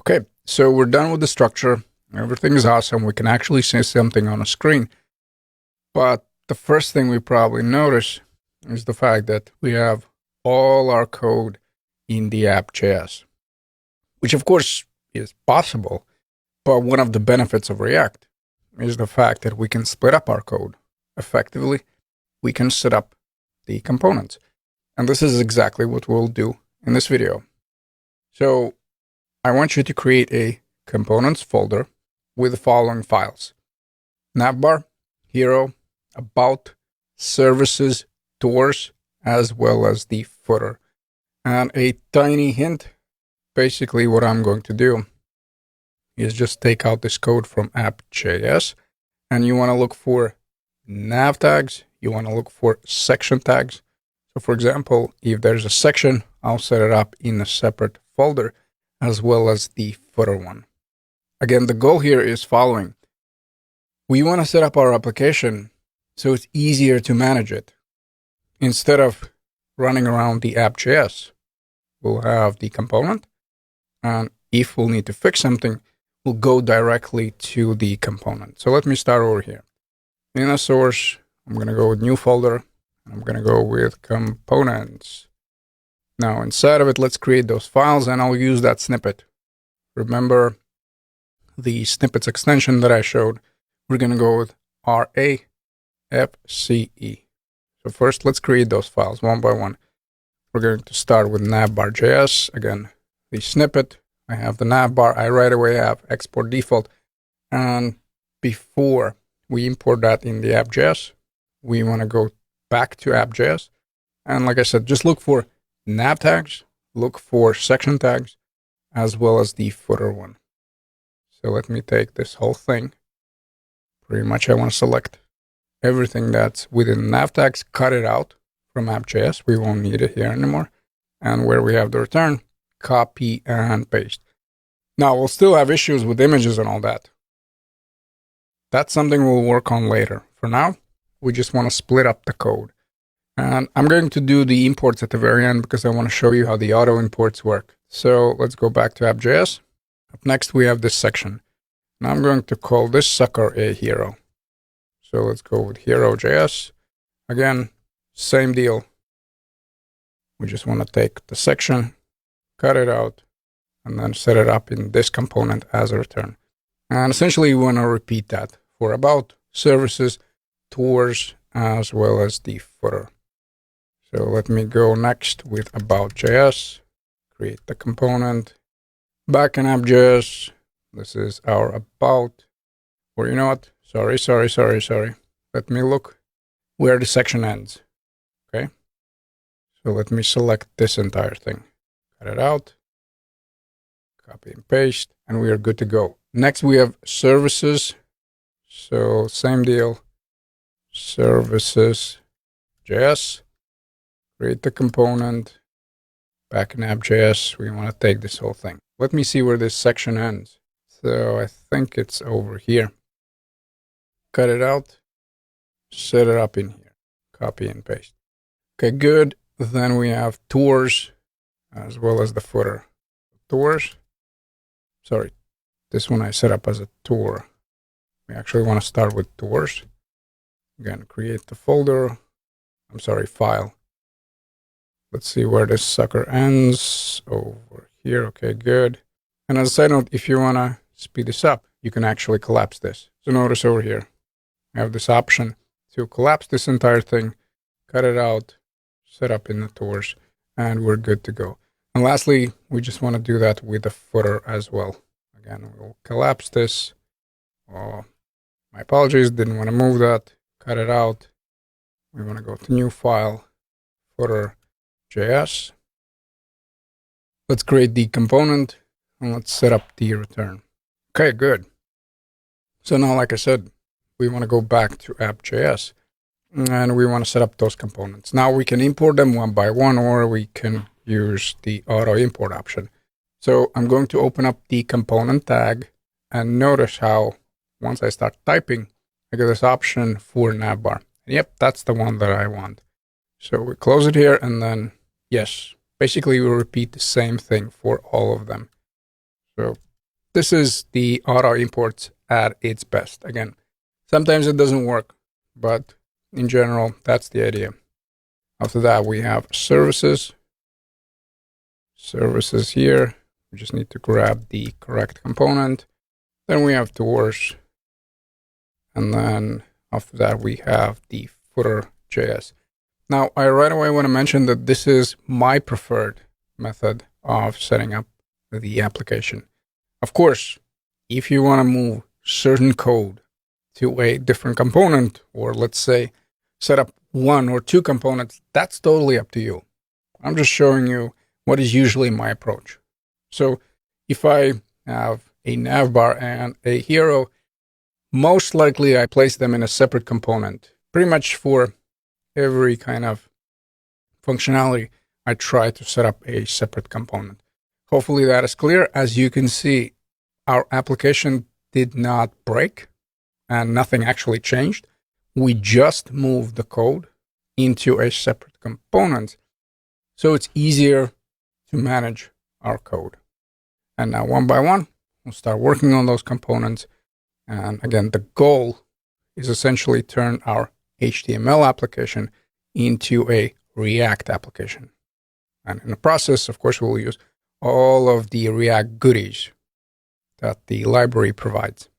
Okay, so we're done with the structure. Everything is awesome. We can actually see something on a screen. But the first thing we probably notice is the fact that we have all our code in the app.js, which of course is possible. But one of the benefits of React is the fact that we can split up our code effectively. We can set up the components. And this is exactly what we'll do in this video. So I want you to create a components folder with the following files: navbar, hero, about, services, tours, as well as the footer. And a tiny hint, basically what I'm going to do is just take out this code from app.js, and you want to look for nav tags, you want to look for section tags. So for example, if there's a section, I'll set it up in a separate folder as well as the footer one. Again, the goal here is following. We want to set up our application so it's easier to manage it. Instead of running around the app.js, we'll have the component, and if we'll need to fix something, we'll go directly to the component. So let me start over here. In a source, I'm going to go with new folder. I'm going to go with components. Now inside of it, let's create those files, and I'll use that snippet. Remember the snippets extension that I showed? We're going to go with RAFCE. So first, let's create those files one by one. We're going to start with navbar.js. Again, the snippet. I have the navbar. I right away have export default. And before we import that in the app.js, we want to go back to app.js. And like I said, just look for nav tags, look for section tags, as well as the footer one. So let me take this whole thing. Pretty much I want to select everything that's within nav tags, cut it out from app.js. We won't need it here anymore. And where we have the return, copy and paste. Now we'll still have issues with images and all that. That's something we'll work on later. For now, we just want to split up the code. And I'm going to do the imports at the very end because I want to show you how the auto imports work. So let's go back to app.js. Up next, we have this section. Now I'm going to call this sucker a hero. So let's go with hero.js. Again, same deal. We just want to take the section, cut it out, and then set it up in this component as a return. And essentially, we want to repeat that for about, services, tours, as well as the footer. So let me go next with about.js, create the component, back in app.js. This is our about, or you know what? Sorry. Let me look where the section ends. Okay. So let me select this entire thing, cut it out, copy and paste, and we are good to go. Next, we have services. So same deal, services.js. Create the component, back in app.js, we want to take this whole thing. Let me see where this section ends. So I think it's over here. Cut it out, set it up in here, copy and paste. Okay, good. Then we have tours as well as the footer. Tours, sorry, this one I set up as a tour. We actually want to start with tours. Again, create the folder, file. Let's see where this sucker ends. Over here. Okay, good. And as a side note, if you want to speed this up, you can actually collapse this. So notice over here, I have this option to collapse this entire thing, cut it out, set up in the tours, and we're good to go. And lastly, we just want to do that with the footer as well. Again, we'll collapse this. Oh, my apologies, didn't want to move that. Cut it out. We want to go to new file, footer.js. Let's create the component and let's set up the return. Okay, good. So now, like I said, we want to go back to app.js and we want to set up those components. Now we can import them one by one, or we can use the auto import option. So I'm going to open up the component tag and notice how once I start typing, I get this option for navbar. Yep, that's the one that I want. So we close it here and then, yes, basically we repeat the same thing for all of them. So this is the auto imports at its best. Again, sometimes it doesn't work, but in general, that's the idea. After that, we have services. Services here. We just need to grab the correct component. Then we have tours. And then after that, we have the footer.js. Now, I right away want to mention that this is my preferred method of setting up the application. Of course, if you want to move certain code to a different component, or let's say set up one or two components, that's totally up to you. I'm just showing you what is usually my approach. So if I have a navbar and a hero, most likely I place them in a separate component. Pretty much for every kind of functionality, I try to set up a separate component. Hopefully that is clear. As you can see, our application did not break and nothing actually changed. We just moved the code into a separate component. So it's easier to manage our code. And now one by one, we'll start working on those components. And again, the goal is essentially turn our HTML application into a React application. And in the process, of course, we'll use all of the React goodies that the library provides.